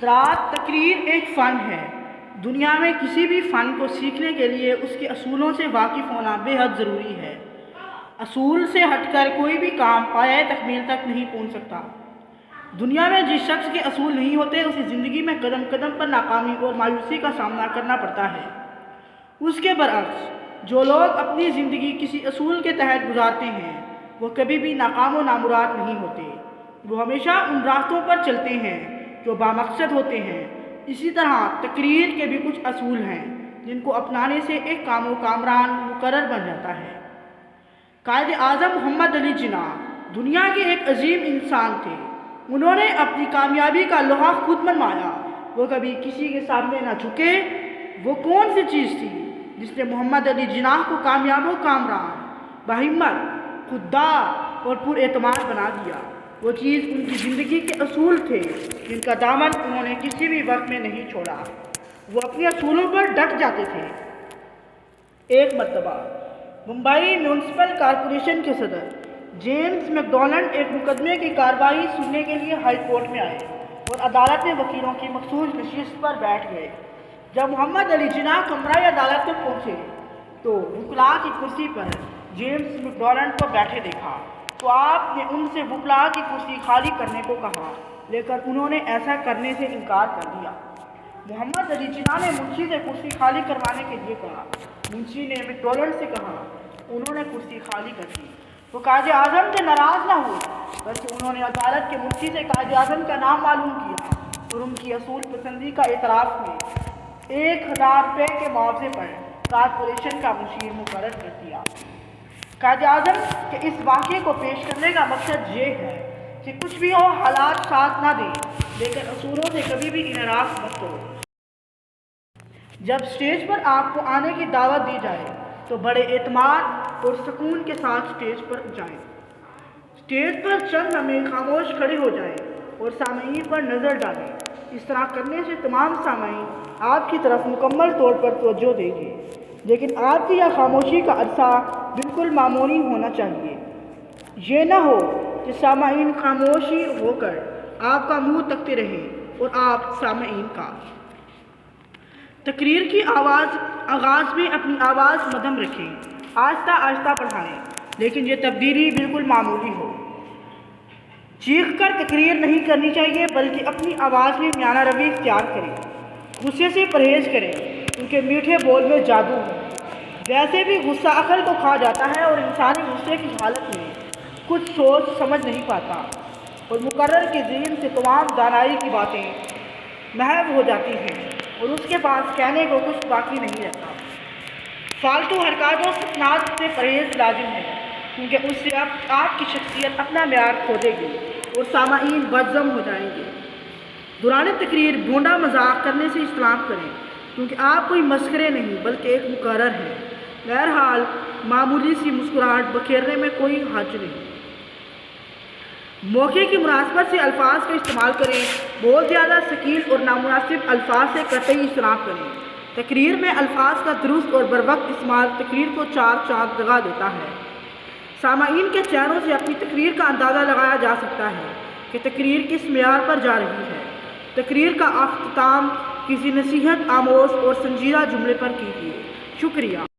حضرات، تقریر ایک فن ہے۔ دنیا میں کسی بھی فن کو سیکھنے کے لیے اس کے اصولوں سے واقف ہونا بے حد ضروری ہے۔ اصول سے ہٹ کر کوئی بھی کام پایۂ تکمیل تک نہیں پہنچ سکتا۔ دنیا میں جس شخص کے اصول نہیں ہوتے اسے زندگی میں قدم قدم پر ناکامی اور مایوسی کا سامنا کرنا پڑتا ہے۔ اس کے برعکس جو لوگ اپنی زندگی کسی اصول کے تحت گزارتے ہیں وہ کبھی بھی ناکام و نامراد نہیں ہوتے۔ وہ ہمیشہ ان راستوں پر چلتے ہیں جو بامقصد ہوتے ہیں۔ اسی طرح تقریر کے بھی کچھ اصول ہیں جن کو اپنانے سے ایک کامران مقرر بن جاتا ہے۔ قائد اعظم محمد علی جناح دنیا کے ایک عظیم انسان تھے۔ انہوں نے اپنی کامیابی کا لوہا خود منوایا۔ وہ کبھی کسی کے سامنے نہ جھکے۔ وہ کون سی چیز تھی جس نے محمد علی جناح کو کامیاب و کامران، باہمت، خوددار اور پر اعتماد بنا دیا؟ وہ چیز ان کی زندگی کے اصول تھے جن کا دامن انہوں نے کسی بھی وقت میں نہیں چھوڑا۔ وہ اپنے اصولوں پر ڈٹ جاتے تھے۔ ایک مرتبہ ممبئی میونسپل کارپوریشن کے صدر جیمز میک ڈونلڈ ایک مقدمے کی کارروائی سننے کے لیے ہائی کورٹ میں آئے اور عدالت میں وکیلوں کی مخصوص نشست پر بیٹھ گئے۔ جب محمد علی جناح کمرہ عدالت میں پہنچے تو وکلاء کی کرسی پر جیمز میک ڈونلڈ کو بیٹھے دیکھا تو آپ نے ان سے وکلاء کی کرسی خالی کرنے کو کہا، لیکن انہوں نے ایسا کرنے سے انکار کر دیا۔ محمد علی جناح نے منشی سے کرسی خالی کروانے کے لیے کہا۔ منشی نے میک ڈونلڈ سے کہا، انہوں نے کرسی خالی کر دی۔ وہ قائد اعظم سے ناراض نہ ہوئے بلکہ انہوں نے عدالت کے منشی سے قائد اعظم کا نام معلوم کیا اور ان کی اصول پسندی کا اعتراف میں 1000 روپے کے معاوضے پر کارپوریشن کا مشیر مقرر کر دیا۔ قائد اعظم کے اس واقعے کو پیش کرنے کا مقصد یہ ہے کہ کچھ بھی ہو حالات ساتھ نہ دیں لیکن اصولوں سے کبھی بھی انحراف مت کرو۔ جب سٹیج پر آپ کو آنے کی دعوت دی جائے تو بڑے اعتماد اور سکون کے ساتھ سٹیج پر جائیں۔ سٹیج پر چند لمحے خاموش کھڑے ہو جائیں اور سامعین پر نظر ڈالیں۔ اس طرح کرنے سے تمام سامعین آپ کی طرف مکمل طور پر توجہ دیں گے، لیکن آپ کی یہ خاموشی کا عرصہ بالکل معمولی ہونا چاہیے۔ یہ نہ ہو کہ سامعین خاموشی ہو کر آپ کا منہ تکتے رہیں اور آپ سامعین کا۔ تقریر کی آغاز میں اپنی آواز مدھم رکھیں، آہستہ آہستہ پڑھائیں، لیکن یہ تبدیلی بالکل معمولی ہو۔ چیخ کر تقریر نہیں کرنی چاہیے بلکہ اپنی آواز میں میانہ روی اختیار کریں۔ غصے سے پرہیز کریں کیونکہ میٹھے بول میں جادو ہے۔ ویسے بھی غصہ عقل کو کھا جاتا ہے اور انسانی غصے کی حالت میں کچھ سوچ سمجھ نہیں پاتا اور مقرر کے ذہن سے تمام دانائی کی باتیں محو ہو جاتی ہیں اور اس کے پاس کہنے کو کچھ باقی نہیں رہتا۔ فالتو حرکات و فتنات سے پرہیز لازم ہے کیونکہ اس سے آپ کی شخصیت اپنا معیار کھو دے گی اور سامعین بدظم ہو جائیں گے۔ دوران تقریر بھونڈا مذاق کرنے سے اجتناب کریں کیونکہ آپ کوئی مسخرے نہیں بلکہ ایک مقرر ہیں۔ بہرحال معمولی سی مسکراہٹ بکھیرنے میں کوئی حرج نہیں۔ موقع کی مناسبت سے الفاظ کا استعمال کریں۔ بہت زیادہ ثقیل اور نامناسب الفاظ سے قطعی اجتناب کریں۔ تقریر میں الفاظ کا درست اور بروقت استعمال تقریر کو 4 چاند لگا دیتا ہے۔ سامعین کے چہروں سے اپنی تقریر کا اندازہ لگایا جا سکتا ہے کہ تقریر کس معیار پر جا رہی ہے۔ تقریر کا اختتام کسی نصیحت آموز اور سنجیدہ جملے پر کیجیے۔ شکریہ۔